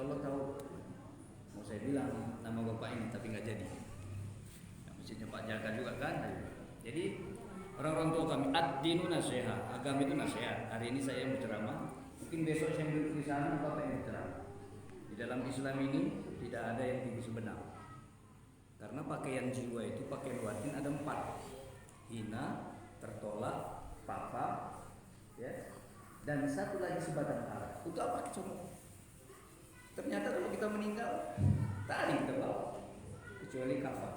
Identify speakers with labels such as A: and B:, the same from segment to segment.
A: Allah tahu. Mau saya bilang nama bapak ini tapi nggak jadi. Masjidnya Pak Jaka juga kan. Jadi orang-orang tua kami ad-dinu nasihat, agama itu nasihat. Hari ini saya yang berceramah, mungkin besok saya duduk di sana bapak yang berceramah. Di dalam Islam ini tidak ada yang tinggi sebenar. Karena pakaian jiwa itu pakaian batin ada 4. Hina, tertolak, papa, ya. Dan satu lagi sebatang kara. Untuk apa semua? Ternyata kalau kita meninggal, tak ada yang kita bawa kecuali kafan.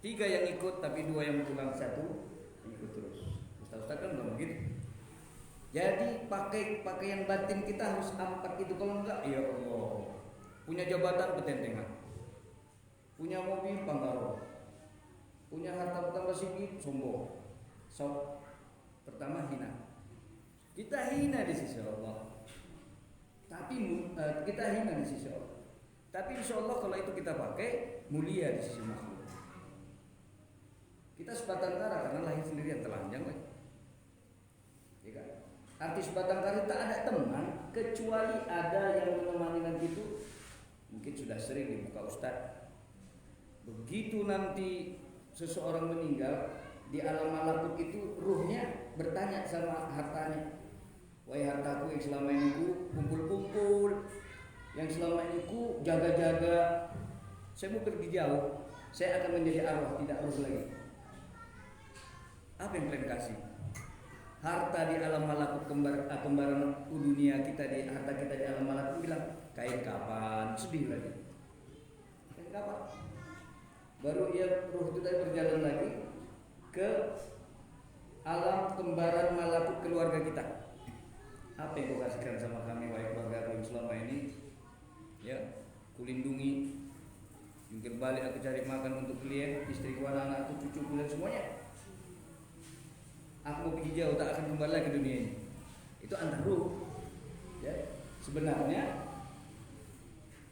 A: 3 yang ikut, tapi 2 yang pulang, 1 ikut terus. Ustaz-ustaz kan belum begitu. Jadi pakaian batin kita harus 4 itu. Kalau enggak, ya Allah. Punya jabatan petentengan, punya mobil panggaro, punya harta bertambah sedikit sombong. So, pertama hina. Kita hina di sisi Allah. Tapi kita hina di sisi Allah. Tapi insya Allah kalau itu kita pakai, mulia di sisi makhluk. Kita sebatang kara karena lahir sendirian telanjang, ya kan? Artis sebatang kara tak ada teman kecuali ada yang menemani nanti itu. Mungkin sudah sering dibuka Ustaz. Begitu nanti seseorang meninggal di alam malakut itu, ruhnya bertanya sama hartanya, wahai hartaku yang selama ini ku kumpul-kumpul, yang selama ini ku jaga-jaga, saya mau pergi jauh, saya akan menjadi arwah, tidak ruh lagi. Apa yang kalian kasih? Harta di alam malakut, kembaran dunia kita, di harta kita di alam malakut, bilang kain kapan, sedih lagi. Kain kapan? Baru ia ruh itu tadi berjalan lagi ke alam kembaran malakut keluarga kita. Apa yang kau kasihkan sama kami wahai keluarga yang selama ini? Ya, kulindungi, jungkir balik aku cari makan untuk kalian, istriku, anak-anakku, cucuku dan semuanya. Aku mau pergi jauh, tak akan kembali lagi ke dunia ini. Itu antar ruh. Ya, sebenarnya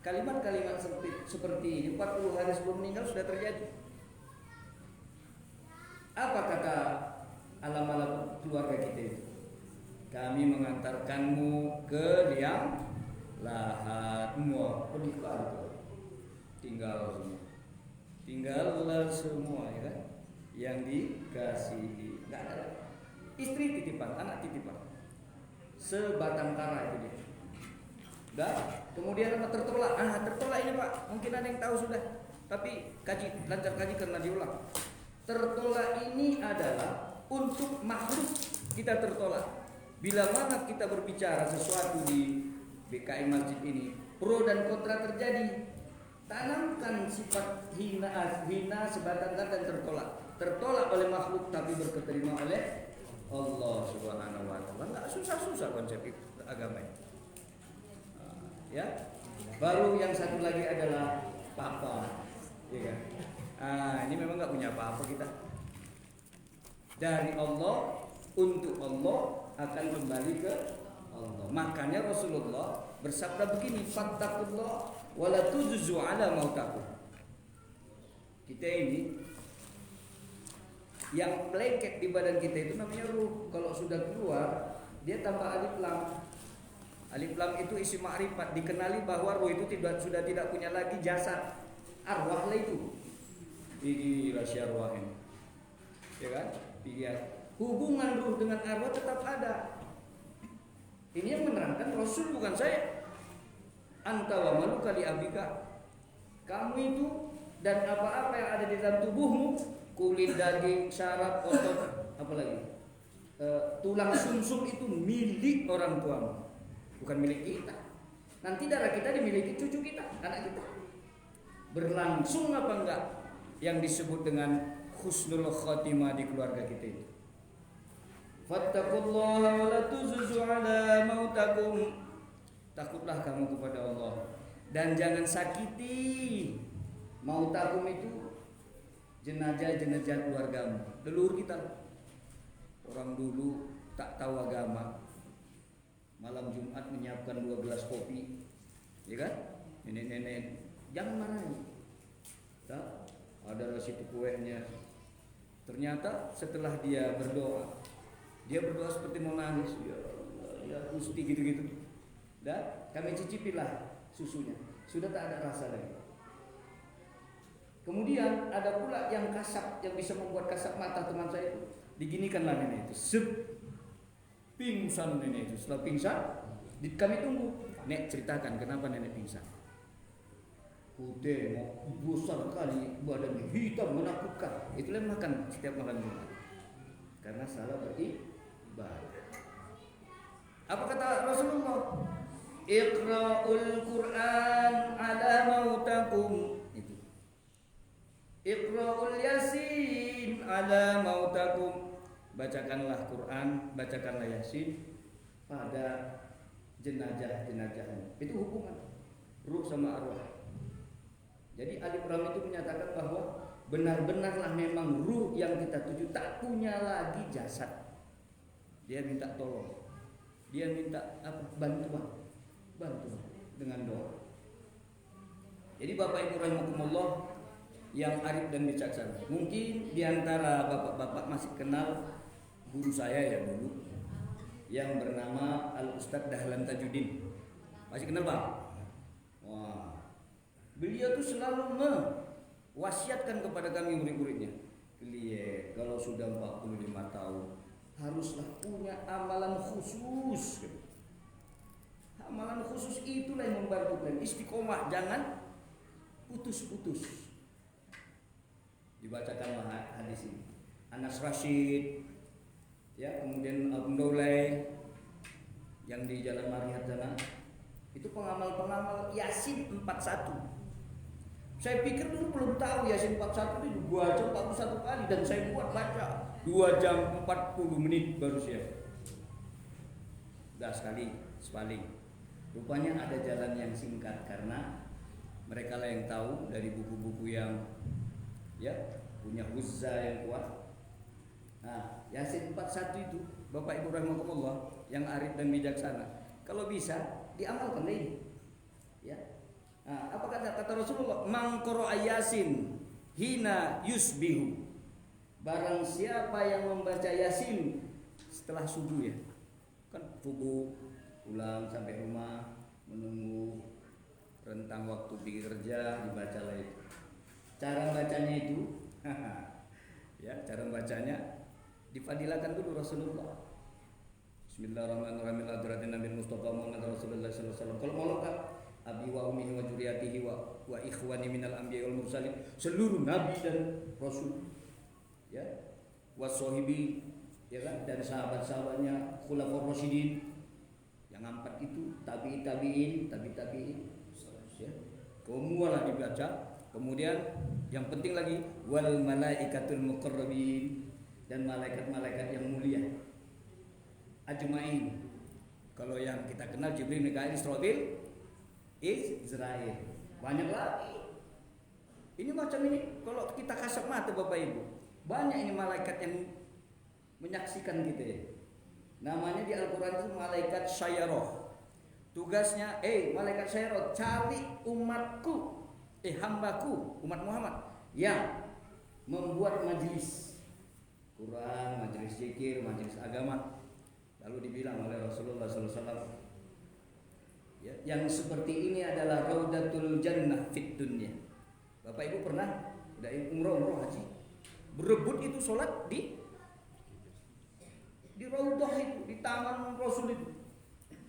A: kalimat-kalimat seperti ini 40 hari sebelum meninggal sudah terjadi. Apa kata alam-alam keluarga kita itu? Kami mengantarkanmu ke liang lahat, semua pergi ke arah, tinggallah semua, ya kan? Yang dikasihi, nggak ada. Istri titipan, anak titipan, sebatang kara itu dia. Dah, kemudian apa tertolak? Tertolak ini Pak, mungkin ada yang tahu sudah, tapi lancar kaji karena diulang. Tertolak ini adalah untuk makhluk kita tertolak. Bila mana kita berbicara sesuatu di BKI Masjid ini, pro dan kontra terjadi, tanamkan sifat hina, sebatang kara dan tertolak. Tertolak oleh makhluk tapi berketerima oleh Allah Subhanahu wa taala. Enggak susah-susah konsep agama ini. Ya. Baru yang satu lagi adalah papa, ya kan? Ini memang enggak punya apa-apa kita. Dari Allah untuk Allah akan kembali ke Allah. Makanya Rasulullah bersabda begini, fattaqullah wa la tujzu ala mautakum. Kita ini yang lengket di badan kita itu namanya ruh. Kalau sudah keluar, dia tambah alif lam. Alif lam itu isi ma'rifat, dikenali bahwa ruh itu sudah tidak punya lagi jasad. Arwah lah itu. Ini rahasia arwah ini. Ya kan? Lihat. Hubungan ruh dengan arwah tetap ada. Ini yang menerangkan Rasul, bukan saya. Anta wa maluka li abika. Kamu itu dan apa-apa yang ada di dalam tubuhmu, kulit, daging, syaraf, otot, apalagi tulang sumsum itu milik orang tuamu, bukan milik kita. Nanti darah kita dimiliki cucu kita, anak kita. Berlangsung apa enggak yang disebut dengan husnul khatimah di keluarga kita itu? Fattaqullaha wa la tuzzu ala mautakum. Takutlah kamu kepada Allah dan jangan sakiti mautakum itu jenazah-jenazah keluargamu, leluhur kita. Orang dulu tak tahu agama, malam Jumat menyiapkan 2 gelas kopi, ya kan? Nenek-nenek, jangan marahi. Tak, ada situ kuenya. Ternyata setelah dia berdoa seperti mau nangis, ya Allah, ya Gusti gitu-gitu. Dan kami cicipilah susunya, sudah tak ada rasa lagi. Kemudian ada pula yang kasap, yang bisa membuat kasap mata teman saya itu. Diginikanlah nenek itu, pingsan nenek itu. Setelah pingsan, kami tunggu. Nek, ceritakan kenapa nenek pingsan. Udah mau besar kali badannya, hitam menakutkan. Itulah makan setiap malam Jumat karena salah beribadah. Apa kata Rasulullah? Iqra'ul Qur'an ala mautakum. Itu. Iqra'ul Yasin ala mautakum. Bacakanlah Quran, bacakanlah Yasin pada jenazah-jenazahnya. Itu hubungan ruh sama arwah. Jadi Alif Ram itu menyatakan bahwa benar-benarlah memang ruh yang kita tuju tak punya lagi jasad. Dia minta tolong. Dia minta apa? Bantuan dengan doa. Jadi Bapak Ibu rahimakumullah yang arif dan bijaksana. Mungkin diantara bapak-bapak masih kenal guru saya ya dulu yang bernama Al Ustadz Dahlan Tajuddin. Masih kenal Bang? Wah. Beliau tuh selalu mewasiatkan kepada kami murid-muridnya. Beliau kalau sudah 45 tahun haruslah punya amalan khusus. Amalan khusus itulah yang membantu kalian istiqomah, jangan putus-putus. Dibacakanlah hadis ini. Anas Rashid, ya, kemudian Abdullah yang di Jalan Marihat sana. Itu pengamal-pengamal Yasin 41. Saya pikir dulu belum tahu Yasin 41 itu 2 jam 41 kali dan saya buat baca 2 jam 40 menit baru siap. Udah sekali, sepaling. Rupanya ada jalan yang singkat karena mereka lah yang tahu dari buku-buku yang ya punya huzza yang kuat. Nah, Yasin 41 itu Bapak Ibu rahimakumullah yang arif dan bijaksana. Kalau bisa diamalkan ini. Ya. Nah, apa kata Rasulullah? Man qara'a Yasin hina yusbihu. Barang siapa yang membaca Yasin setelah subuh ya. Kan subuh pulang sampai rumah menunggu rentang waktu pergi kerja dibacalah itu. Cara bacanya itu ya, cara bacanya difadilakan dulu Rasulullah. Bismillahirrahmanirrahim. Hadratin Nabi Mustafa Muhammad Rasulullah sallallahu alaihi wasallam. Kalau mau lengkap abi wa ummihi wa dzurriyyatihi wa ikhwani minal anbiya'i wal mursalin, seluruh nabi dan rasul. Ya. Wasohibi, ya kan, dan sahabat-sahabatnya khulafaur rasyidin. Yang 4 itu tabi'in, ya. Semualah dibaca. Kemudian yang penting lagi wal malaikatul muqarrabin, dan malaikat-malaikat yang mulia ajmain. Kalau yang kita kenal Jibril, Mikail, Israfil, Israel. Banyak lagi. Ini macam ini kalau kita kasat mata Bapak Ibu. Banyak ini malaikat yang menyaksikan kita ya. Namanya di Al-Quran itu malaikat Syayaroh. Tugasnya, malaikat Syayaroh, cari umatku, hambaku, umat Muhammad yang membuat majelis Quran, majelis zikir, majelis agama. Lalu dibilang oleh Rasulullah SAW, ya, yang seperti ini adalah raudatul jannah fit dunya. Bapak Ibu pernah udah umroh haji, berebut itu sholat di raudah itu, di taman Rasul itu.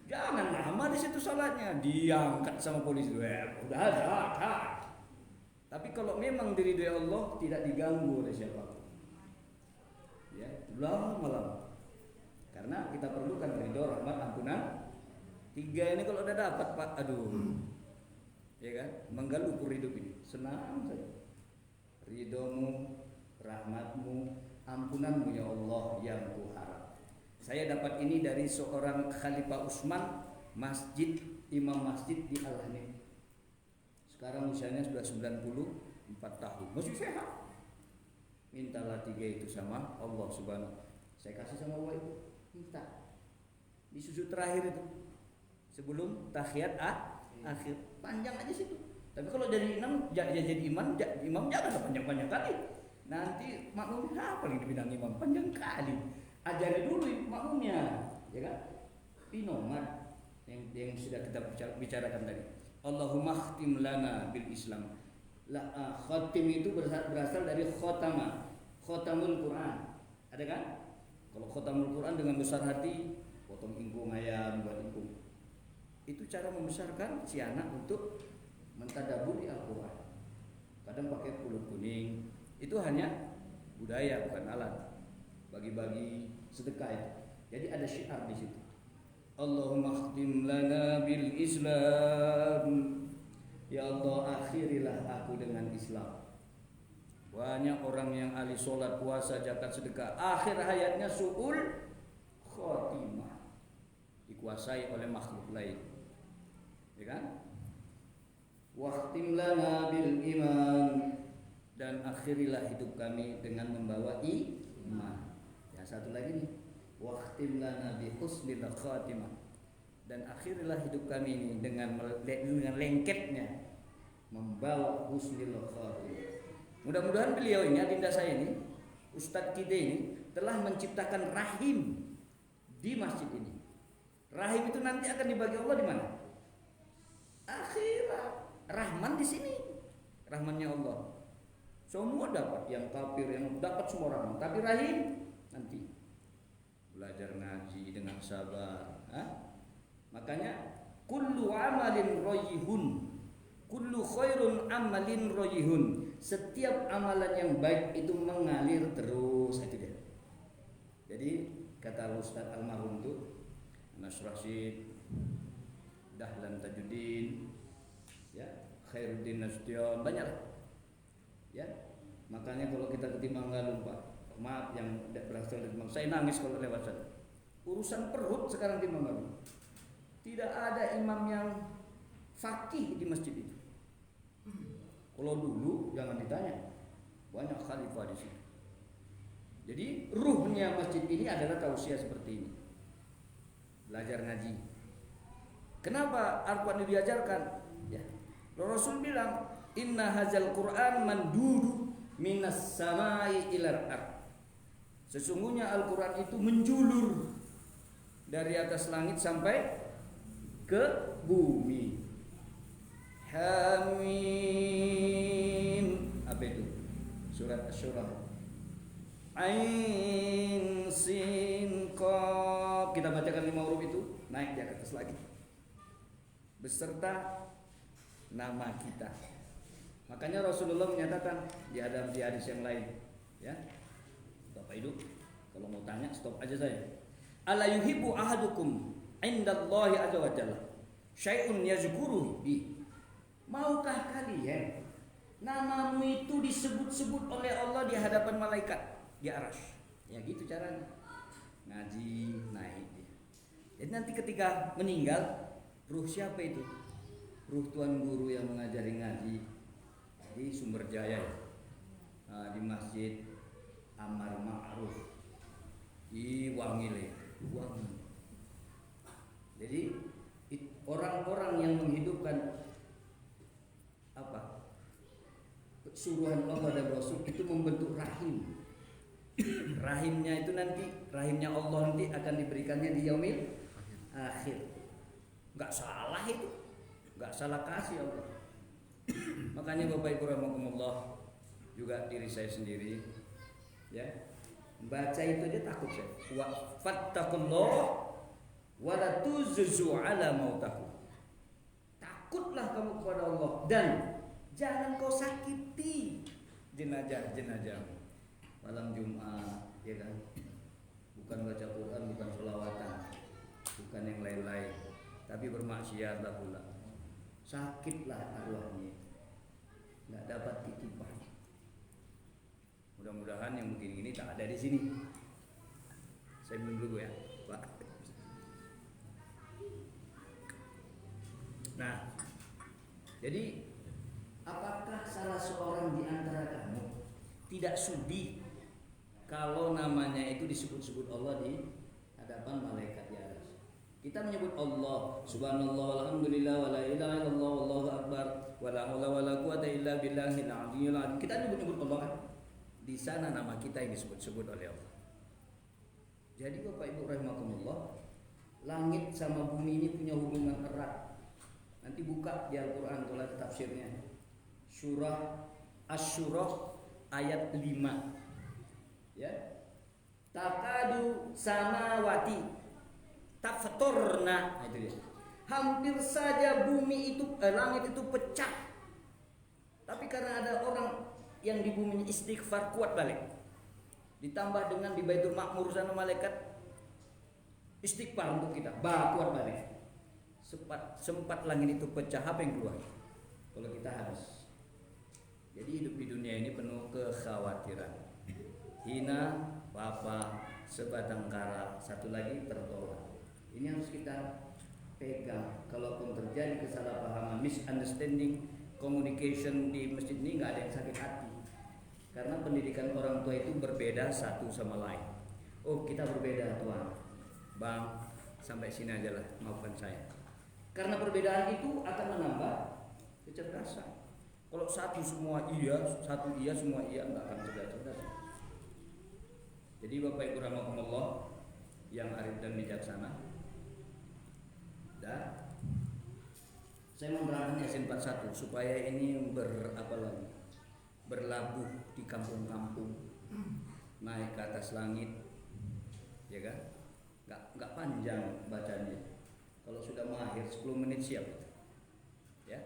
A: Jangan lama di situ sholatnya, diangkat sama polisi. Udah ada. Tapi kalau memang diridhoi Allah, tidak diganggu oleh siapapun. Ya, lama. Karena kita perlukan ridho, rahmat, ampunan. 3 ini kalau udah dapat Pak, aduh, ya kan, menggalukur hidup ini, senang saja. Ridhomu, rahmatmu, ampunanmu ya Allah yang kuharap. Saya dapat ini dari seorang Khalifah Utsman, imam masjid di Al-Hanif. Sekarang usianya sudah 94 tahun, masih sehat. Mintalah 3 itu sama Allah Subhanahu. Saya kasih sama Allah itu, minta di sujud terakhir itu. Sebelum tahiyat akhir, panjang aja situ. Tapi kalau jadi imam jangan panjang-panjang kali. Nanti makmum apa yang dibilang imam panjang kali. Ajari dulu makmumnya, ya kan? Pinomat yang sudah kita bicarakan tadi. Allahumma khtim lana bil Islam. Khatim itu berasal dari khotama, khotamul Quran. Ada kan? Kalau khotamul Quran dengan besar hati, potong ingkung ayam, buat ingkung. Itu cara membesarkan si anak untuk mentadaburi Al-Quran. Kadang pakai pulut kuning. Itu hanya budaya, bukan alat. Bagi-bagi sedekah itu. Jadi ada syiar di situ. Allahumma khtim lana bil Islam. Ya Allah, akhirilah aku dengan Islam. Banyak orang yang ahli sholat, puasa, zakat, sedekah, akhir hayatnya su'ul khotimah, dikuasai oleh makhluk lain, ya kan? Waqtim lana bil iman, dan akhirilah hidup kami dengan membawa iman. Ya, satu lagi nih, waqtim lana bi husnil khatimah, dan akhirilah hidup kami ini dengan lengketnya membawa husnil khatimah. Mudah-mudahan beliau ini, adinda saya ini, Ustadz kita ini telah menciptakan rahim di masjid ini. Rahim itu nanti akan dibagi Allah di mana? Akhirat. Rahman di sini, rahmannya Allah. Semua dapat, yang kafir, yang dapat semua rahman. Tapi rahim nanti belajar ngaji dengan sabar. Makanya kullu amalin royihun, kullu khairun amalin royihun. Setiap amalan yang baik itu mengalir terus, itu dia. Jadi kata Ustaz almarhum itu Anas Rashid, Dahlan Tajuddin, ya, Khairuddin Nasution, banyak, ya. Makanya kalau kita ke Timanggalu, Pak, maaf yang tidak berasal dari Timanggalu, saya nangis kalau lewat sana. Urusan perut sekarang di Timanggalu, tidak ada imam yang fakih di masjid itu. Kalau dulu jangan ditanya, banyak khalifah di sini. Jadi ruhnya masjid ini adalah tausiah seperti ini, belajar ngaji. Kenapa Al-Quran diajarkan? Ya, Rasul bilang, Inna hazal Quran mandudu minas samai ilar ard. Sesungguhnya Al-Quran itu menjulur dari atas langit sampai ke bumi. Hamim, apa itu? Surat Asy-Syura. Ain sin qaf. Kita bacakan 5 huruf itu, naik di atas lagi, beserta nama kita. Makanya Rasulullah menyatakan di hadis yang lain, ya. Bapak Ibu, kalau mau tanya stop aja saya. Ala yuhibbu ahadukum indallahi azza wa jalla syai'un yazkuruhu bi. Maukah kalian namamu itu disebut-sebut oleh Allah di hadapan malaikat di arasy? Ya gitu caranya. Ngaji naik dia. Jadi nanti ketika meninggal, ruh siapa itu? Ruh tuan guru yang mengajari ngaji di Sumber Jaya, di Masjid Amar Ma'ruf di Wangile. Jadi orang-orang yang menghidupkan suruhan Allah dan Rasul itu membentuk rahim. Rahimnya itu nanti, rahimnya Allah nanti akan diberikannya di yaumil akhir. Enggak salah itu, enggak salah kasih Allah. Makanya Bapak Ibu rahimakumullah, juga diri saya sendiri, ya, baca itu aja takut saya. Wa fattaqullah wa la tuzzu ala mautakum. Takutlah kamu kepada Allah dan jangan kau sakiti jenazah-jenazah malam Jumat, ya kan? Bukan baca Quran, bukan sholawatan, bukan yang lain-lain, tapi bermaksiatlah pula. Sakitlah arwahnya, nggak dapat titipan. Mudah-mudahan yang begini-gini tak ada di sini. Saya minum dulu ya, Pak. Nah, jadi apakah salah seorang di antara kamu tidak sudi kalau namanya itu disebut-sebut Allah di hadapan malaikat di atas? Kita menyebut Allah, subhanallah, alhamdulillah, wa la ilaha illallah, wallahu akbar, wa la haula wa la quwata illa billahil aliyyil azim. Kita nyebut-nyebut Allah kan? Di sana nama kita yang disebut-sebut oleh Allah. Jadi Bapak Ibu rahimakumullah, langit sama bumi ini punya hubungan erat. Nanti buka di Al-Quran kalau ada tafsirnya. Surah Asy-Syura ayat 5. Ya. Takadu samawati tafturna, itu dia. Hampir saja bumi itu langit itu pecah. Tapi karena ada orang yang di bumi istighfar kuat balik. Ditambah dengan di Baitul Ma'mur sana malaikat istighfar untuk kita, kuat balik. Sempat langit itu pecah, apa yang keluar? Kalau kita habis. Jadi hidup di dunia ini penuh kekhawatiran. Hina, papa, sebatang kara, satu lagi tertolak. Ini harus kita pegang. Kalaupun terjadi kesalahpahaman, misunderstanding, communication di masjid ini nggak ada yang sakit hati. Karena pendidikan orang tua itu berbeda satu sama lain. Oh, kita berbeda tuan, bang, sampai sini aja lah, maafkan saya. Karena perbedaan itu akan menambah kecerdasan. Kalau satu semua iya, semua iya, nggak akan cerdas. Jadi Bapak Ibu rahimakumullah yang arif dan bijaksana, dan saya menerangkan Yasin 41 supaya ini berlabuh di kampung-kampung, naik ke atas langit, ya kan? Nggak panjang bacanya. Kalau sudah mahir 10 menit siap, ya.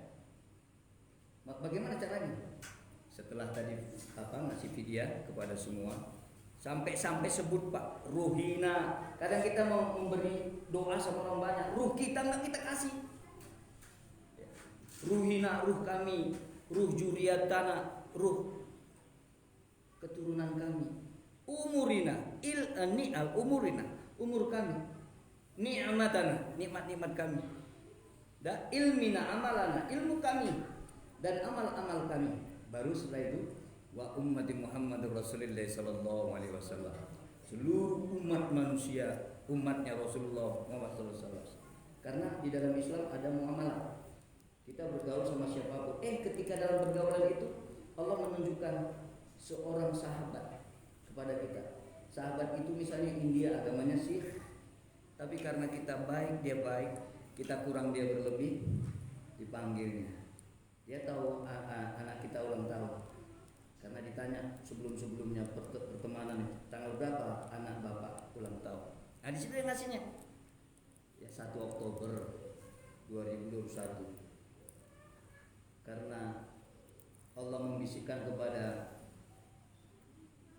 A: Bagaimana caranya? Setelah tadi ngasih video kepada semua. Sampai sebut Pak ruhina. Kadang kita mau memberi doa sama orang banyak, ruh kita nggak kita kasih. Ruhina, ruh kami, ruh juriyatana, ruh keturunan kami. Umurina, umurina, umur kami. Ni'matana, nikmat-nikmat kami. Dan ilmina, amalana, ilmu kami dan amal-amal kami. Baru setelah itu wa ummati Muhammad Rasulullah sallallahu alaihi wasallam. Seluruh umat manusia, umatnya Rasulullah Muhammad sallallahu alaihi wasallam. Karena di dalam Islam ada muamalah. Kita bergaul sama siapapun. Ketika dalam pergaulan itu Allah menunjukkan seorang sahabat kepada kita. Sahabat itu misalnya India, agamanya Sikh. Tapi karena kita baik, dia baik, kita kurang, dia berlebih, dipanggilnya. Dia tahu anak kita ulang tahun. Karena ditanya sebelum-sebelumnya pertemanan, tanggal berapa anak bapak ulang tahun. Nah di situ yang ngasihnya. Ya 1 Oktober 2021. Karena Allah membisikkan kepada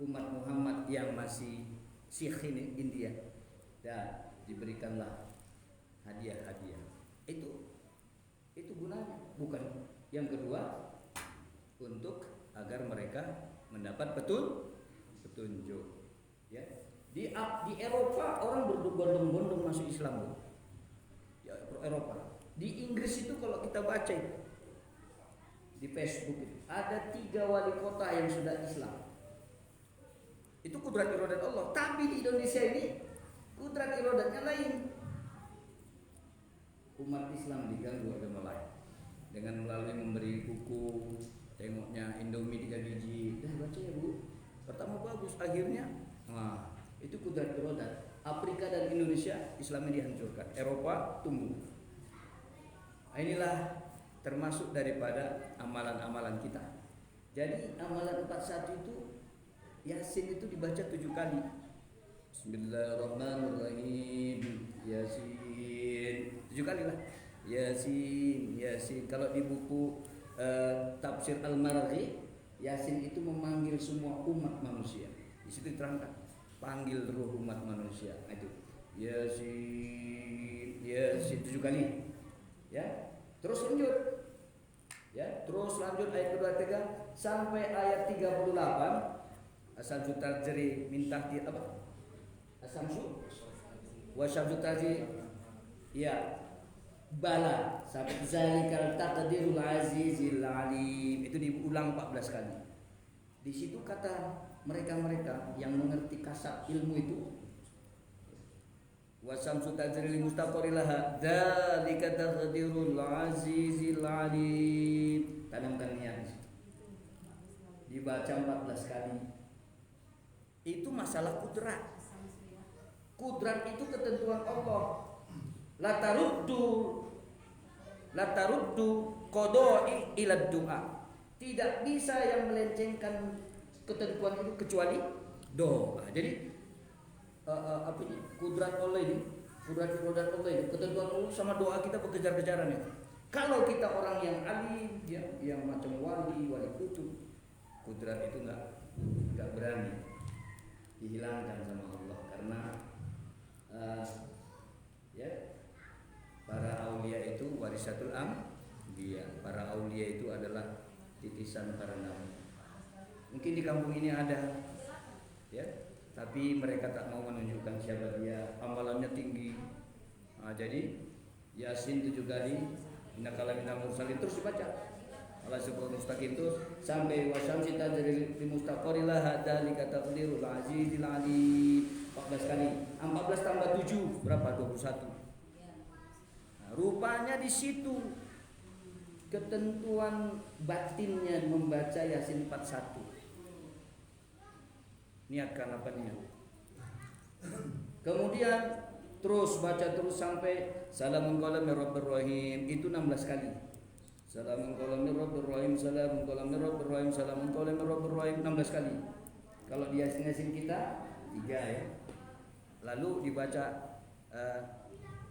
A: umat Muhammad yang masih Sikh ini India, dan diberikanlah hadiah-hadiah. Itu gunanya. Bukan yang kedua, untuk agar mereka mendapat petunjuk. Ya. Di Eropa orang berbondong-bondong masuk Islam. Di Eropa. Di Inggris itu kalau kita baca itu, di Facebook itu ada 3 wali kota yang sudah Islam. Itu kudrat iradat Allah. Tapi di Indonesia ini kudrat iradatnya lain. Umat Islam diganggu agama lain dengan melalui memberi buku, tengoknya Indomie 3 biji, baca ya Bu. Pertama bagus, akhirnya itu kudrat iradat. Afrika dan Indonesia Islamnya dihancurkan, Eropa tumbuh. Inilah termasuk daripada amalan-amalan kita. Jadi amalan 41 itu Yasin itu dibaca 7 kali. Bismillahirrahmanirrahim. Yasin 7 kali lah. Yasin. Kalau di buku Tafsir Al-Maraghi, Yasin itu memanggil semua umat manusia. Di situ diterangkan, panggil ruh umat manusia. Itu Yasin 7 kali. Ya. Terus lanjut. Ya, terus lanjut ayat kedua ketiga sampai ayat 38. Asamsu tajri min tahti apa? Asamsu wa syamsu tajri ya bala sampai zalikal taqdirul azizil alim. Itu diulang 14 kali. Di situ kata mereka-mereka yang mengerti kasab ilmu itu, wa syamsu tajri li mustaqarrilaha dzalika taqdirul azizil alim. Tanamkan niat. Dibaca 14 kali. Itu masalah kudrat. Kudrat itu ketentuan Allah. La taruddu la taruddu qada'i ila du'a. Tidak bisa yang melencengkan ketentuan itu kecuali doa. Jadi apa ini? Kudrat Allah ini, kudrat Allah ini, ketentuan Allah sama doa kita berkejar-kejaran itu. Kalau kita orang yang alim, ya, yang macam wali kutub, kudrat itu enggak berani dihilangkan sama Allah karena ya, para aulia itu warisatul anbiya. Para aulia itu adalah titisan para nabi. Mungkin di kampung ini ada, ya, tapi mereka tak mau menunjukkan siapa dia. Amalannya tinggi. Jadi Yasin 7 kali, innaka laminal mursalin, terus dibaca. Allah subhanahu mustaqim terus sampai wasyamsi tajri li mustaqarrilah hadzalika taqdirul azizil alim. 14 kali. 14 tambah 7 berapa? 21. Nah, rupanya di situ ketentuan batinnya membaca Yasin 41. Niatkan apa niat. Kemudian terus baca terus sampai salamun qala mir rabbir rahim, itu 16 kali. Salamun qala mir rabbir rahim, salamun qala mir rabbir rahim, salamun qala mir rabbir rahim, 16 kali. Kalau di Yasin kita 3 ya. Lalu dibaca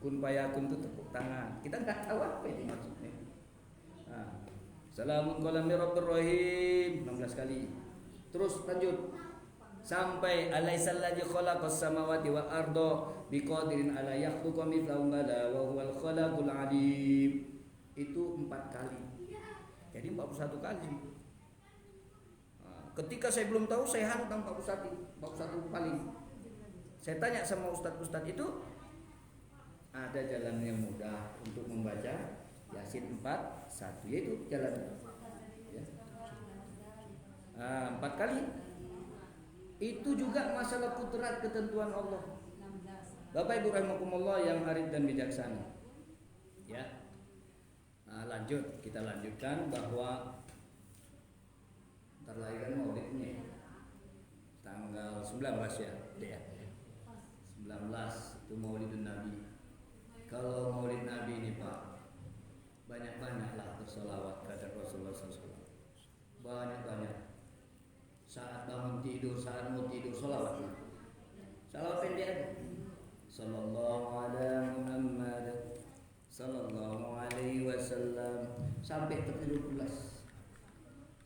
A: kun fayakun itu tepuk tangan. Kita enggak tahu apa itu maksudnya. Nah, salamun qala mir rabbir rahim 16 kali. Terus lanjut sampai alaisallazi khalaqas samawati wal arda biqadirin ala yakhluqa mithlahum bala wa huwal khalaqul alim. Itu 4 kali. Jadi 41 kali. Nah, ketika saya belum tahu saya hantam 41 paling. Saya tanya sama ustaz-ustaz itu, ada jalan yang mudah untuk membaca Yasin 41, yaitu jalan ya. 4 kali. Itu juga masalah kudrat ketentuan Allah. Bapak Ibu rahimakumullah yang arif dan bijaksana. Ya. Nah, kita lanjutkan bahwa terlahirkan maulidnya tanggal 19 ya. 19 itu maulidun Nabi. Kalau maulid Nabi ini Pak, banyak-banyaklah bersolawat kepada Rasulullah SAW. Banyak-banyak. Saat bangun tidur, saat mau tidur, solawat. Salawat pendek aja. Sallallahu ala Muhammad, sallallahu alaihi wasallam, sampai ke 17.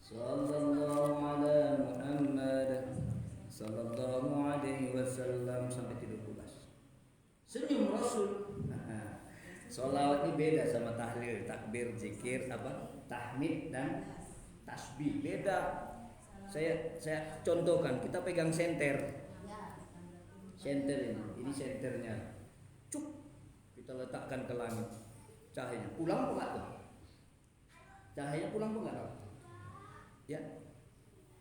A: Sallallahu ala Muhammad, sallallahu alaihi wasallam, sampai 17. Senyum Rasul. Solawat ini beda sama tahlil, takbir, zikir, tahmid dan tasbih, beda. Saya contohkan, kita pegang senter ini senternya, kita letakkan ke langit, cahaya pulang enggak tuh? Cahaya pulang enggak? Ya,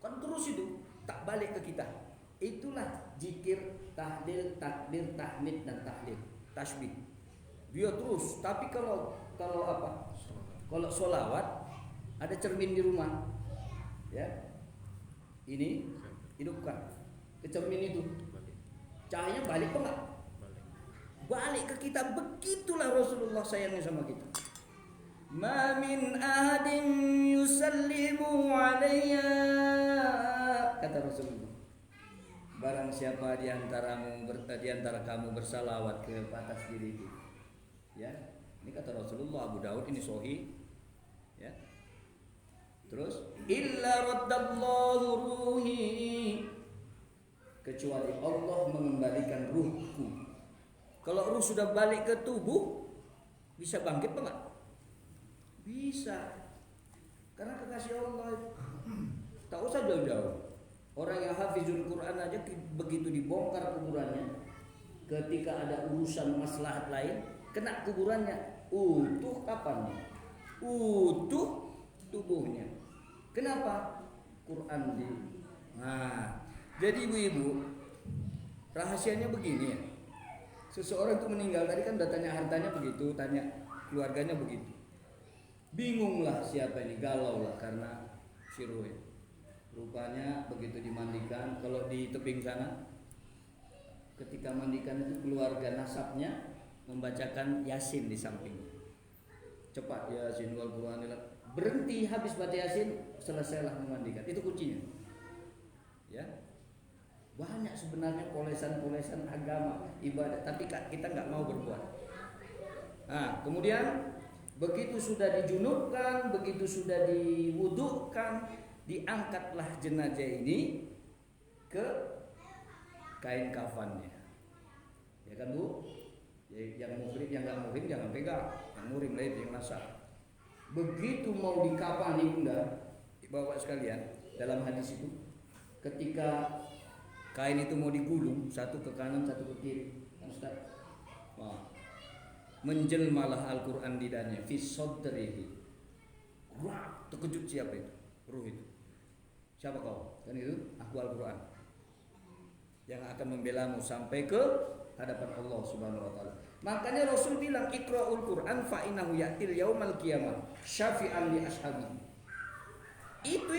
A: kan terus itu tak balik ke kita. Itulah zikir, tahlil, takbir, tahmid dan tahlil, tasbih. Dia terus. Tapi kalau apa? Kalau sholawat ada cermin di rumah, ya. Ini hidupkan ke cermin itu, cahaya balik apa enggak? Balik ke kita. Begitulah Rasulullah sayangnya sama kita. Ma min ahadin yusallimu alayya, kata Rasulullah, barang siapa di antara kamu bersalawat ke atas diriku, ya, ini kata Rasulullah. Abu Daud ini sahih, ya. Terus illa raddallahu ruhi, kecuali Allah mengembalikan ruhku. Kalau ruh sudah balik ke tubuh, bisa bangkit apa enggak? Bisa. Karena kekasih Allah. Tak usah jauh-jauh. Orang yang hafizul Quran aja begitu dibongkar kuburannya, ketika ada urusan maslahat lain, kena kuburannya, utuh kapan? Utuh tubuhnya. Kenapa? Quran di. Nah, jadi ibu-ibu, rahasianya begini ya. Seseorang itu meninggal, tadi kan udah tanya hartanya begitu, tanya keluarganya begitu. Bingunglah siapa ini, galau lah karena siruh. Rupanya begitu dimandikan, kalau di tebing sana, ketika mandikan itu keluarga nasabnya membacakan Yasin di samping. cepat Yasin wal Qur'anil. Berhenti habis baca Yasin, selesailah memandikan. Itu kuncinya. Ya. Banyak sebenarnya polesan-polesan agama, ibadah, tapi kita nggak mau berbuat. Nah, kemudian begitu sudah dijunubkan, begitu sudah diwudukkan, diangkatlah jenazah ini ke kain kafannya. Ya kan Bu? Yang muhrim, yang nggak muhrim jangan pegang, yang muhrim lah itu yang nasab. Begitu mau dikafani Bunda, Bapak sekalian, dalam hadis itu, ketika kain itu mau digulung, satu ke kanan, satu ke kiri, kan Ustaz? Wah, menjelmalah Al-Quran di dalamnya, fi sadrihi. Wah, terkejut siapa itu? Ruh itu. Siapa kau? Kan itu, aku Al-Quran yang akan membelamu sampai ke hadapan Allah Subhanahu wa taala. Makanya Rasul bilang Iqra'ul Qur'an fa innahu ya'til yaumal qiyamah syafi'an li ashabi. Itu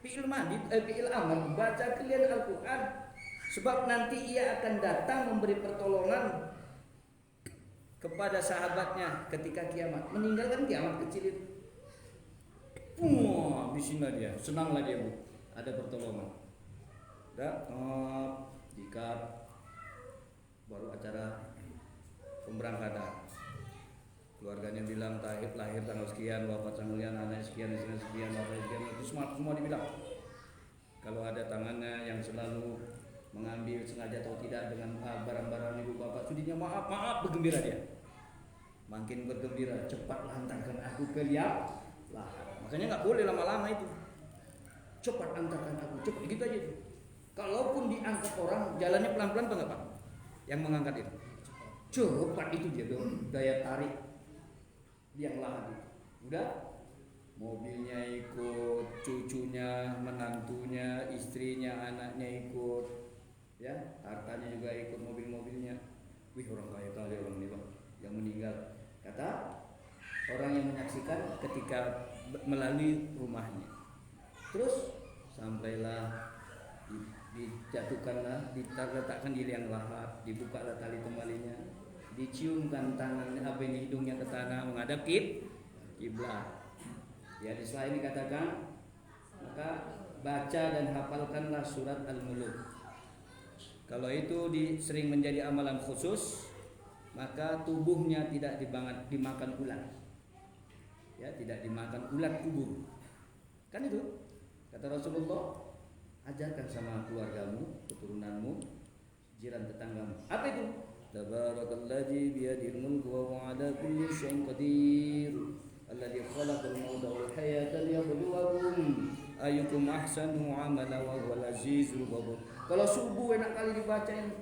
A: fi'il madhi, fi'il amr, baca kalian Al-Qur'an sebab nanti ia akan datang memberi pertolongan kepada sahabatnya ketika kiamat. Meninggalkan kiamat kecil itu. Wah, bismillah dia, senanglah dia Bu. Ada pertolongan. Jika baru acara pemberangkatan, keluarganya bilang lahir tanggal sekian, wafat tanggal sekian, anak sekian, istri sekian, bapak sekian, itu semua dibilang. Kalau ada tangannya yang selalu mengambil sengaja atau tidak dengan barang-barang ibu bapak, sudinya maaf bergembira dia. Makin bergembira, cepatlah hantarkan aku ke liang lahat. Makanya nggak boleh lama-lama itu. Cepat hantarkan aku, cepat gitu aja itu. Kalaupun diangkat orang, jalannya pelan-pelan apa enggak Pak? Yang mengangkat itu cepat itu dia daya tarik liang lahat itu. Udah, mobilnya ikut, cucunya, menantunya, istrinya, anaknya ikut, ya, hartanya juga ikut, mobil-mobilnya. Wih, orang kaya kali orang ini Bang, yang meninggal. Kata orang yang menyaksikan ketika melalui rumahnya. Terus sampailah dijatuhkanlah, diletakkan di liang lahat, dibukalah tali tembalinya, diciumkan tangannya, hidungnya ke tanah menghadap kiblat. Ya, di setelah ini katakan, maka baca dan hafalkanlah surat Al-Mulk. Kalau itu sering menjadi amalan khusus, maka tubuhnya tidak dimakan ulat. Ya, tidak dimakan ulat kubur. Kan itu kata Rasulullah, ajarkan sama keluargamu, keturunanmu, jiran tetanggamu. Apa itu? Tabarakalladzi biyadihil mulku wa huwa 'ala kulli syai'in qadir. Alladzi khalaqal mauta wal hayata liyabluwakum ayyukum ahsanu 'amala wa huwal 'azizul ghafur. Kalau subuh enak kali dibacain.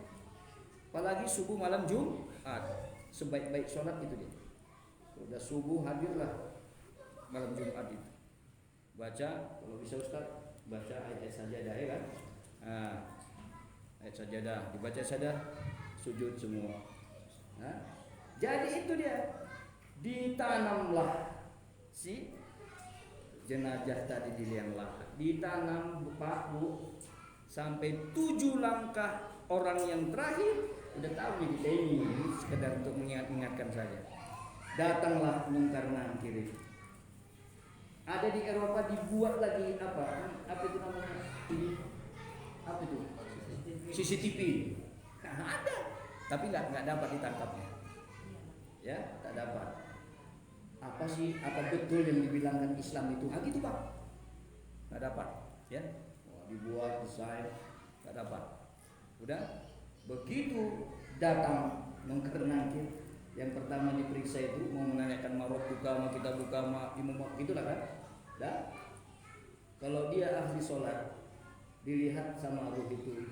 A: Apalagi subuh malam Jumat. Sebaik-baik sholat itu dia. Sudah subuh hadirlah malam Jumat itu. Baca, kalau bisa Ustaz, baca ayat sajadah ya kan? Nah, ayat sajadah, dibaca sajadah, sujud semua. Nah, jadi itu dia, ditanamlah si jenazah tadi di liang lahat, ditanam Pak Bu sampai 7 langkah orang yang terakhir udah tahu nih ini sekedar untuk mengingatkan saja. Datanglah mungkar nakir. Ada di Eropa dibuat lagi apa itu namanya? Apa itu? CCTV. Nah, ada, tapi nggak dapat ditangkapnya. Ya, tak dapat. Apa betul yang dibilangkan Islam itu? Gitu Pak. Nggak dapat, ya. Dibuat desain, nggak dapat. Udah, begitu datang mungkar nakir. Yang pertama diperiksa itu mau menanyakan marot buka, ma kita buka, ma imam itulah kan. Dan kalau dia ahli sholat, dilihat sama ruh itu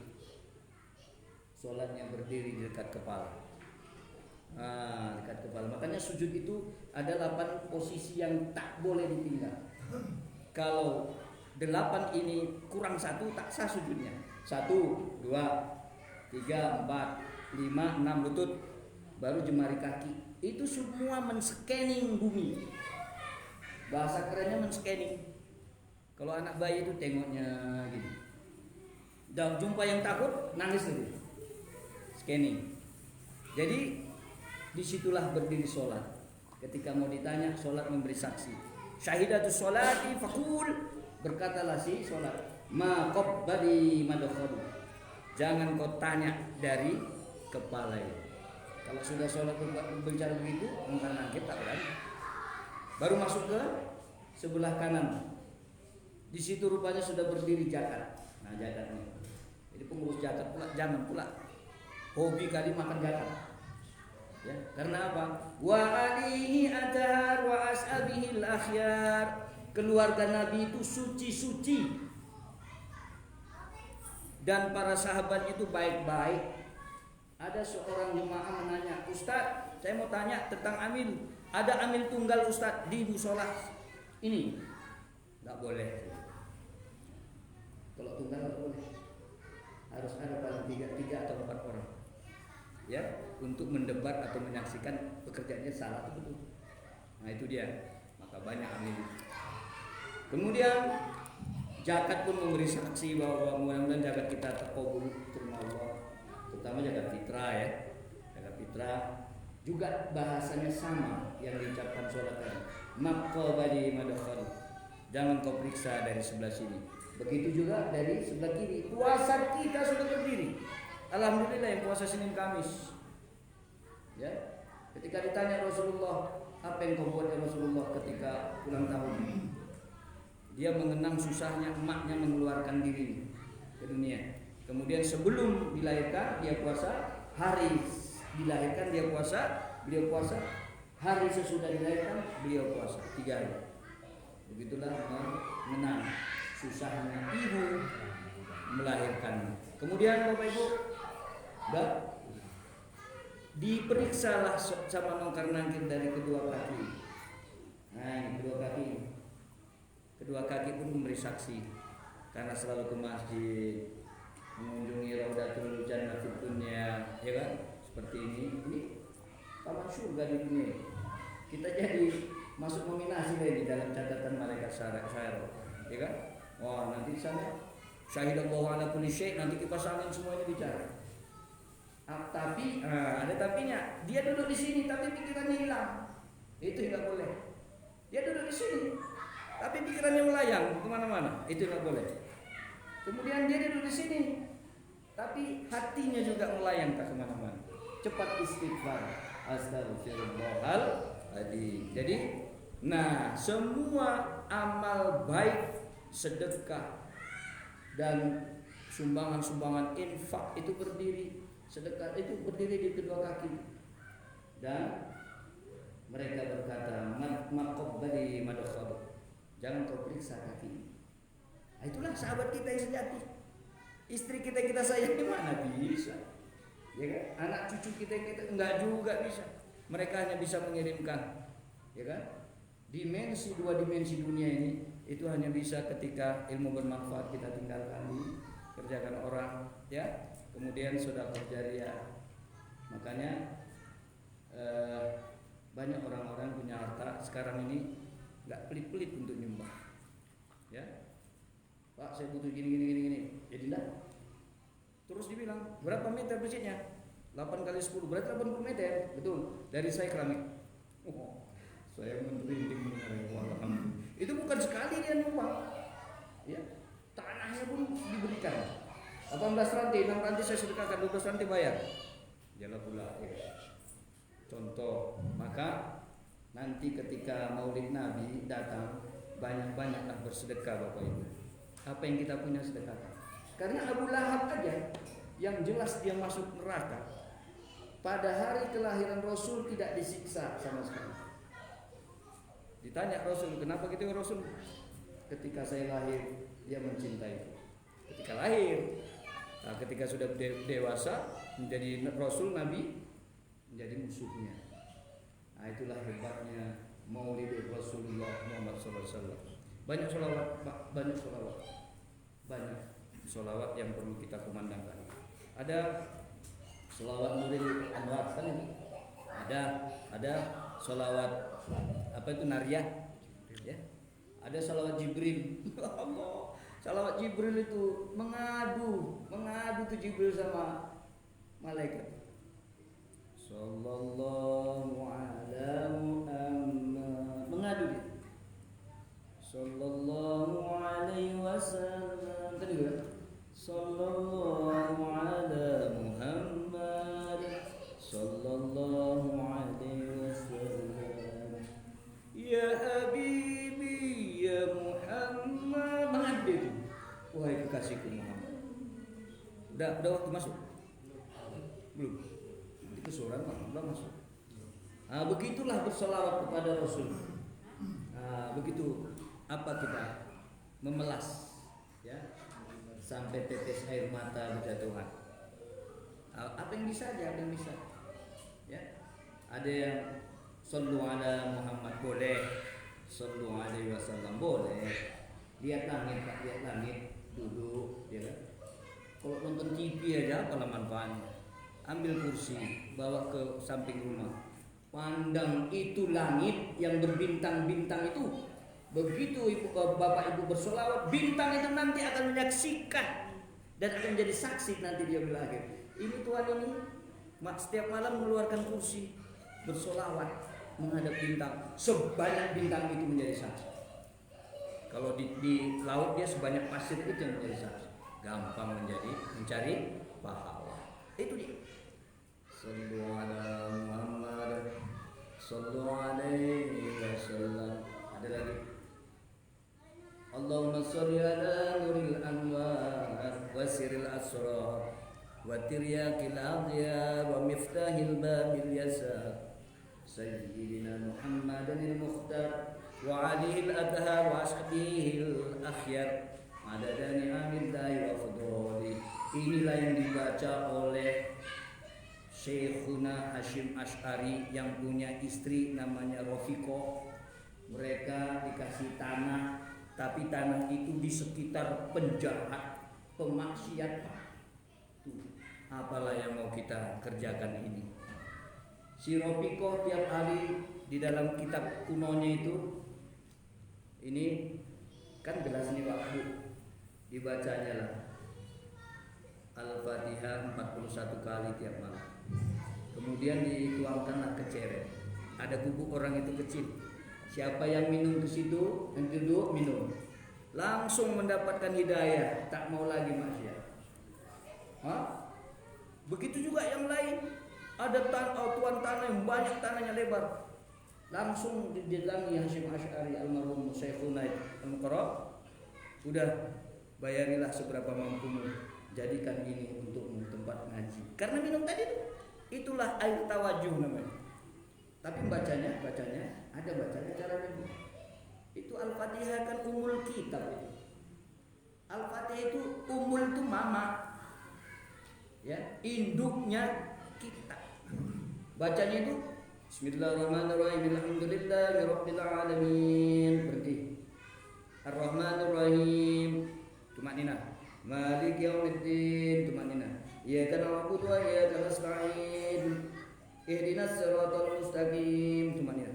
A: sholatnya berdiri di dekat kepala. Dekat kepala. Makanya sujud itu ada 8 posisi yang tak boleh ditinggal. Kalau 8 ini kurang 1 tak sah sujudnya. 1, 2, 3, 4, 5, 6 lutut, baru jemari kaki. Itu semua men-scanning bumi. Bahasa kerennya men-scanning. Kalau anak bayi itu tengoknya gini. Dan jumpa yang takut nangis dulu. Scanning. Jadi disitulah berdiri sholat. Ketika mau ditanya, sholat memberi saksi. Syahidatus sholati faqul, berkatalah si sholat, ma qabbali madkhal. Jangan kau tanya dari kepala itu. Kalau sudah sholat berbicara begitu, karena kita kan baru masuk ke sebelah kanan. Di situ rupanya sudah berdiri jakat. Nah, jakat ini. Jadi pengurus jakat pula jangan pula hobi kali makan jakat. Ya, karena apa? Wa alihi athar wa ashabihil akhyar. Keluarga Nabi itu suci-suci. Dan para sahabat itu baik-baik. Ada seorang jemaah menanya, "Ustaz, saya mau tanya tentang amil. Ada amil tunggal Ustaz di musola ini?" Enggak boleh. Kalau tunggal enggak boleh. Harus ada paling tiga atau 4 orang. Ya, untuk mendebat atau menyaksikan pekerjaannya salah itu betul. Nah, itu dia. Maka banyak amil. Kemudian zakat pun memberi saksi bahwa mudah-mudahan zakat kita terkabul terima Allah, terutama zakat fitrah ya. Zakat fitrah juga bahasanya sama yang diucapkan sholat tadi. Maqabali madkhal. Jangan kau periksa dari sebelah sini. Begitu juga dari sebelah kiri. Puasa kita sudah berdiri. Alhamdulillah yang puasa Senin Kamis. Ya. Ketika ditanya Rasulullah, apa yang kau buat ya Rasulullah ketika ulang tahun? Dia mengenang susahnya emaknya mengeluarkan diri ke dunia. Kemudian sebelum dilahirkan dia puasa, hari dilahirkan dia puasa, beliau puasa, hari sesudah dilahirkan beliau puasa 3 hari. Begitulah mengenang susahnya ibu melahirkan. Kemudian Bapak Ibu, diperiksalah sama nongkar nangkir dari kedua kaki. Nah, ini kedua kaki. Kedua kaki pun memberi saksi karena selalu ke masjid, mengunjungi Raudatul Jannah fid dunya, ya kan? Seperti ini taman surga di dunia. Kita jadi masuk nominasi di dalam catatan malaikat syarat, ya kan? Wah, nanti di sana syahidallahu ala kulli syai', nanti kipas angin semuanya bicara. Tapi ada tapinya. Dia duduk di sini tapi pikirannya hilang. Itu tidak boleh. Dia duduk di sini tapi pikirannya melayang kemana-mana. Itu tidak boleh. Kemudian dia duduk di sini tapi hatinya juga melayang tak kemana-mana. Cepat istighfar. Astagfirullahaladzim. Jadi, nah semua amal baik, sedekah dan sumbangan-sumbangan infak itu berdiri. Sedekah itu berdiri di kedua kaki. Dan mereka berkata, "Maqabbali madkhal." Jangan kau periksa kaki. Nah, itulah sahabat kita yang sejati. Istri kita sayangi mana bisa? Ya kan? Anak cucu kita enggak juga bisa. Mereka hanya bisa mengirimkan, ya kan? Dua dimensi dunia ini itu hanya bisa ketika ilmu bermanfaat kita tinggalkan, kerjakan orang, ya. Kemudian sedekah jariah. Makanya banyak orang-orang punya harta sekarang ini nggak pelit-pelit untuk nyumbang. Ya, Pak, saya butuh gini. Jadilah. Terus dibilang berapa meter masjidnya? 8 kali 10 berarti 80 meter. Betul. Dari saya keramik. Oh, saya merinding mendengar. Itu bukan sekali dia nyumbang. Ya, tanahnya pun diberikan. 18 rantai, 6 rantai saya sedekahkan, 12 rantai bayar. Jalan pula. Ya. Contoh, maka nanti ketika Maulid Nabi datang, banyak-banyaklah bersedekah Bapak Ibu. Apa yang kita punya sedekahkan. Karena Abu Lahab aja yang jelas dia masuk neraka. Pada hari kelahiran Rasul tidak disiksa sama sekali. Ditanya Rasul, kenapa gitu Rasul? Ketika saya lahir, dia mencintai. Ketika lahir, nah, ketika sudah dewasa menjadi Rasul Nabi, menjadi musuhnya. Nah, itulah hebatnya Maulid Rasulullah Muhammad SAW. Banyak sholawat yang perlu kita kumandangkan. Ada sholawat Nuril Anwar kan ini. Ada sholawat apa itu Nariyah, ya. Ada sholawat Jibril. Allah. Sholawat Jibril itu mengadu tuh Jibril sama malaikat. Sallallahu ala Muhammad Sallallahu alaihi wasallam. Tadi juga. Sallallahu ala Muhammad. Sallallahu alaihi wasallam. Ya Habibi ya Muhammad. Mengapa itu? Wahai kekasihku Muhammad. Udah waktu masuk? Belum. Itu surat belum masuk. Begitulah bersolawat kepada Rasul. Begitu apa kita memelas ya sampai tetes air mata berjatuhan. Apa yang bisa aja, apa yang bisa. Ya. Ada yang sallu ala Muhammad boleh, sallu alaihi wasallam boleh. Lihat langit, Pak, lihat langit duduk, ya kan. Kalau nonton TV aja apalah manfaatnya. Ambil kursi, bawa ke samping rumah. Pandang itu langit yang berbintang-bintang itu. Begitu bapak ibu bersolawat, bintang itu nanti akan menyaksikan dan akan menjadi saksi nanti dia berakhir. Ini Tuhan ini setiap malam mengeluarkan kursi bersolawat menghadap bintang. Sebanyak bintang itu menjadi saksi. Kalau di laut dia sebanyak pasir itu yang menjadi saksi. Gampang mencari pahala. Itu dia. Sallu ala Muhammad. Sallu alaihi wasallam. Ada lagi. Allahumma sholli ala nuril anwar wa sirril asrar wa tiryaqil adya wa miftahil babil yasar sayyidina Muhammadan al-mukhtar wa alihi al-adhar wa ashabihi al-akhyar madadani amin dahi wa fudholi. Inilah yang dibaca oleh Syekhuna Hashim Asy'ari yang punya istri namanya Rofiko. Mereka dikasih tanah, tapi tanah itu di sekitar penjahat, pemaksiat. Tuh, apalah yang mau kita kerjakan ini. Si Rofiko tiap hari di dalam kitab kunonya itu, ini kan gelas nih Pak Bu, dibacanya lah Al-Fatihah 41 kali tiap malam. Kemudian dituangkanlah ke ceret. Ada gubuk orang itu kecil. Siapa yang minum ke situ, yang duduk minum, langsung mendapatkan hidayah, tak mau lagi maksiat. Begitu juga yang lain. Ada tuan tanah yang banyak, tanahnya lebar, langsung didatangi Hashim Asy'ari almarhum Syekhuna al-Muqarrab. Udah, bayarilah seberapa mampumu, jadikan ini untukmu tempat ngaji. Karena minum tadi itulah air tawajuh namanya. Tapi bacanya ada bacanya caranya. Itu Al-Fatihah kan umul kitab itu. Al-Fatihah itu umul itu mama. Ya, induknya kitab. Bacanya itu Bismillahirrahmanirrahim. Alhamdulillahirabbil alamin. Berhenti. Ar-Rahmanirrahim. Tumanina. Maliki yaumiddin. Tumanina. Iyyaka na'budu wa iyyaka nasta'in. Ihdinas siratal mustaqim. Tumanina.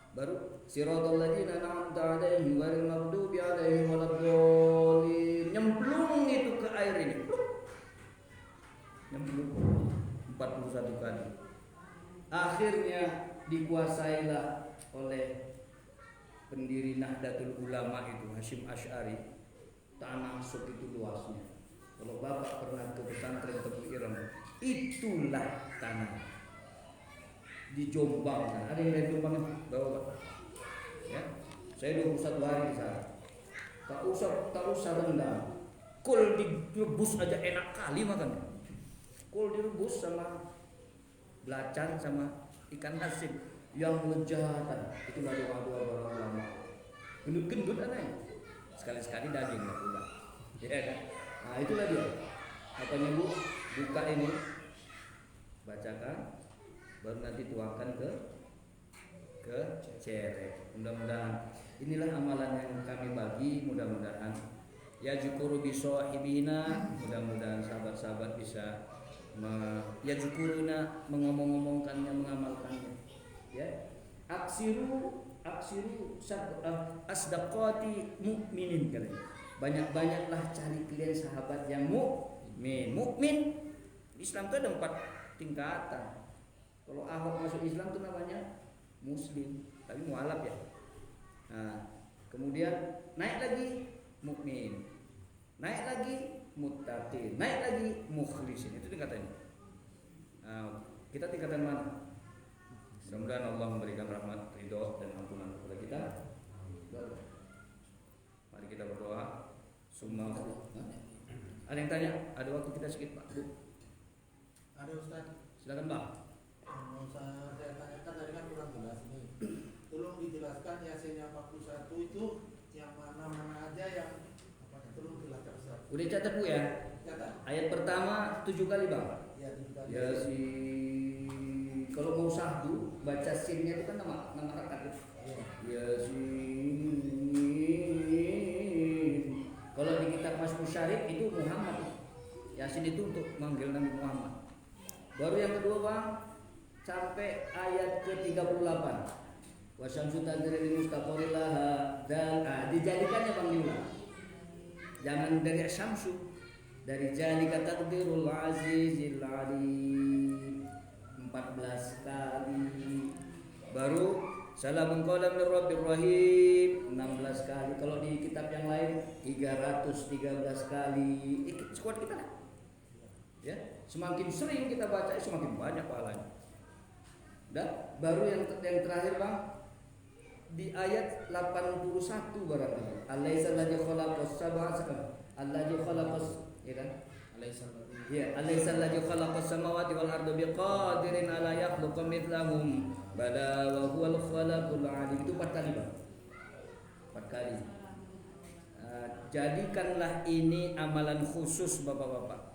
A: Baru siratal ladzina an'amta 'alaihim ghairil maghdubi 'alaihim waladdallin. Nyemplung itu ke air ini. Nyemplung 41 kali. Akhirnya dikuasailah oleh pendiri Nahdlatul Ulama itu Hashim Asy'ari. Tanah segitu luasnya. Kalau Bapak pernah ke pesantren Tebu Ireng, itulah tanah di Jombang. Ada yang dari Jombang bawa Pak? Ya, saya 21 hari di sana. Tak usah rendang. Kol direbus aja enak kali makan. Kol direbus sama belacan sama ikan asin yang lezatan. Itulah doa-doa para ulama. Gendut-gendut aneh. Sekali-sekali daging lah udah. Ya kan? Nah, itulah dia. Apanya Bu? Buka ini. Bacakan, baru nanti tuangkan ke ceret. Mudah-mudahan inilah amalan yang kami bagi, mudah-mudahan ya jukuru bisawahibina, mudah-mudahan sahabat-sahabat bisa ya jukuruna mengomong-ngomongkannya, mengamalkannya. Ya. Aksiru asdaqati mukminin kalian. Banyak-banyaklah cari kalian sahabat yang mukmin. Mukmin Islam itu ada 4 tingkatan. Kalau Ahok masuk Islam itu namanya muslim, tapi mualaf ya. Nah, kemudian naik lagi mukmin, naik lagi muttaqin, naik lagi mukhlisin. Itu tingkatannya. Kita tingkatan mana? Mudah-mudahan Allah memberikan rahmat, ridho dan ampunan kepada kita. Mari kita berdoa. Summa. Ada yang tanya? Ada waktu kita sedikit, Pak. Bu.
B: Ada Ustaz.
A: Silakan, Pak.
B: Mau saya tanyakan tadi kan kurang jelas nih. Tolong dijelaskan Yasinnya 41 itu yang mana-mana aja yang tolong jelaskan Ustaz.
A: Udah catat Bu ya?
B: Catat.
A: Ayat pertama 7 kali, Bang.
B: Ya, 7 kali.
A: Yasin. Kalau mau sahdu baca sinnya itu kan nama rakaat. Yasin. Kalau di kitab Mazmur Syarif itu Muhammad. Yasin itu untuk manggil Nabi Muhammad. Baru yang kedua, Bang, sampai ayat ke-38. Wa syamsu tajri li mustaqarrin laha dan dijadikannya Bang diulang. Jangan dari syamsu, dari zalika taqdirul azizil alim 14 kali. Baru salamun qawlan mir rabbir rahim 16 kali. Kalau di kitab yang lain 313 kali. Sekuat kita lah. Ya, semakin sering kita baca semakin banyak pahalanya. Dan baru yang terakhir, Bang, di ayat 81 barangkali. Alaisa allazi khalaqas sab'a sakam. Allazi khalaqas, ya kan? Alaisa allazi khalaqas samawati wal arda biqadirin ala yakhluqa mithlahum. Bala wa huwal khalaqul alim. Itu 4 kali, Bang. 4 kali. Jadikanlah ini amalan khusus Bapak-bapak.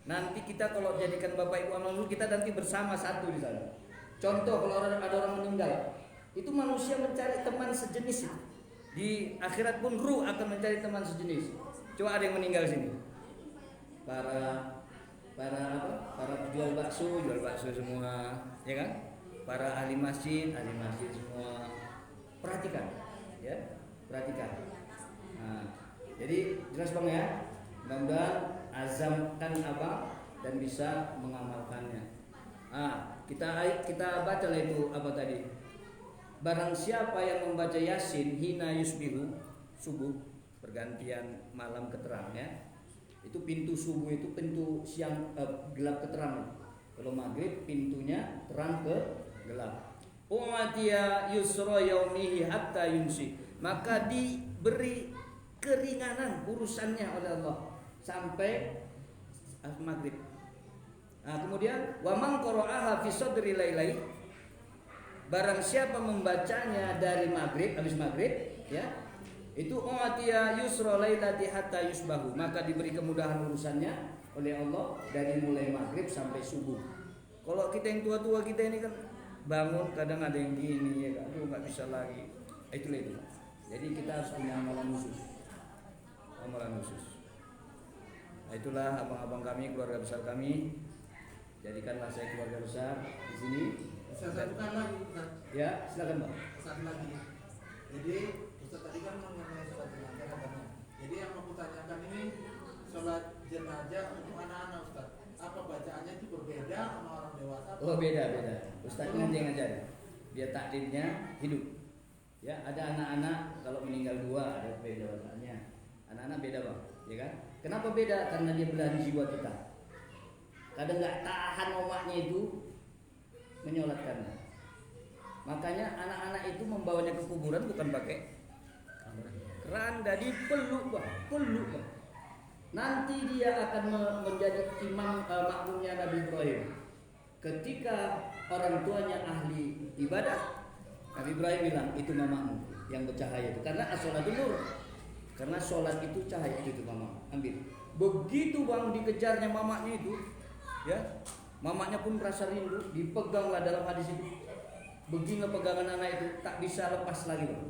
A: Nanti kita kalau jadikan Bapak Ibu amalan khusus, kita nanti bersama satu di sana. Contoh kalau ada orang meninggal, itu manusia mencari teman sejenis itu. Di akhirat pun ruh akan mencari teman sejenis. Coba ada yang meninggal sini. Para jual bakso semua, ya kan? Para ahli masjid semua. Perhatikan, ya, perhatikan. Nah, jadi jelas Bang ya. Mudah-mudahan azamkan Abang dan bisa mengamalkannya. Kita bacalah itu apa tadi? Barang siapa yang membaca Yasin hina yusbihu, subuh pergantian malam ke terang ya. Itu pintu subuh itu pintu siang gelap ke terang. Kalau maghrib pintunya terang ke gelap. U'atiya yusra yaumihi hatta yumsi. Maka diberi keringanan urusannya oleh Allah sampai maghrib. Kemudian wa man qara'aha fi sadri lailai, barang siapa membacanya dari maghrib, habis maghrib ya, itu u'atiya yusra lailati hatta yusbahu, maka diberi kemudahan urusannya oleh Allah dari mulai maghrib sampai subuh. Kalau kita yang tua-tua kita ini kan bangun kadang ada yang gini ya, aduh nggak bisa lagi. Itulah itu. Jadi kita harus punya amalan khusus. Amalan khusus. Nah, itulah abang-abang kami, keluarga besar kami. Jadikanlah saya keluarga besar di sini.
B: Saya satukan lagi, Ustaz.
A: Ya, silakan Bang.
B: Satu lagi. Jadi Ustaz tadi kan mengenai sholat jenazah katanya. Jadi yang mau kutanyakan ini sholat jenazah untuk anak-anak Ustaz. Apa bacaannya itu berbeda sama orang dewasa?
A: Oh beda. Ustaznya nanti yang ngajar. Biar takdirnya hidup. Ya, ada anak-anak kalau meninggal 2 ada beda bacaannya. Anak-anak beda Bang, ya kan? Kenapa beda? Karena dia belahan jiwa kita. Kadang nggak tahan omaknya itu menyolatkannya. Makanya anak-anak itu membawanya ke kuburan bukan pakai keranda, dipeluk Bang, peluk Bang. Nanti dia akan menjadi imam makmumnya Nabi Ibrahim. Ketika orang tuanya ahli ibadah, Nabi Ibrahim bilang itu mamamu yang bercahaya itu, karena as-sholatu nur. Karena sholat itu cahaya itu mama, ambil. Begitu Bang dikejarnya mamanya itu, ya, mamanya pun merasa rindu, dipeganglah dalam hadis itu. Begini pegangan anak itu tak bisa lepas lagi Bang.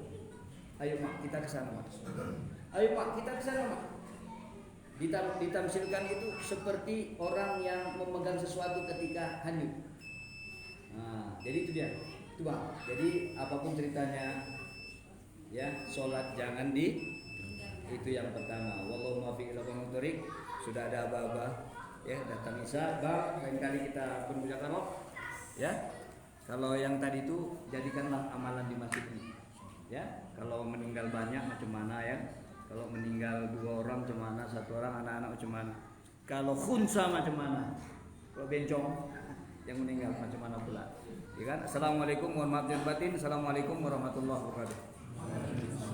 A: Ayo Mak, kita ke sana Mak. Ayo Mak, kita ke sana Mak. Ditamsilkan itu seperti orang yang memegang sesuatu ketika hanyut. Nah, jadi itu dia. Itu Bang. Jadi apapun ceritanya, ya, sholat jangan itu yang pertama. Wallahu muwaffiq ila aqwamit thoriq. Sudah ada aba-aba ya datang Isa, Bang, lain kali kita bermujakan roh. Ya. Kalau yang tadi itu jadikanlah amalan di masjid ini. Ya. Kalau kalau meninggal banyak macam mana ya? Kalau meninggal 2 orang macam mana? 1 orang anak-anak macam mana? Kalau khunsa macam mana? Kalau bencong yang meninggal macam mana pula? Ya kan? Assalamualaikum warahmatullahi wabarakatuh. Assalamualaikum warahmatullahi wabarakatuh.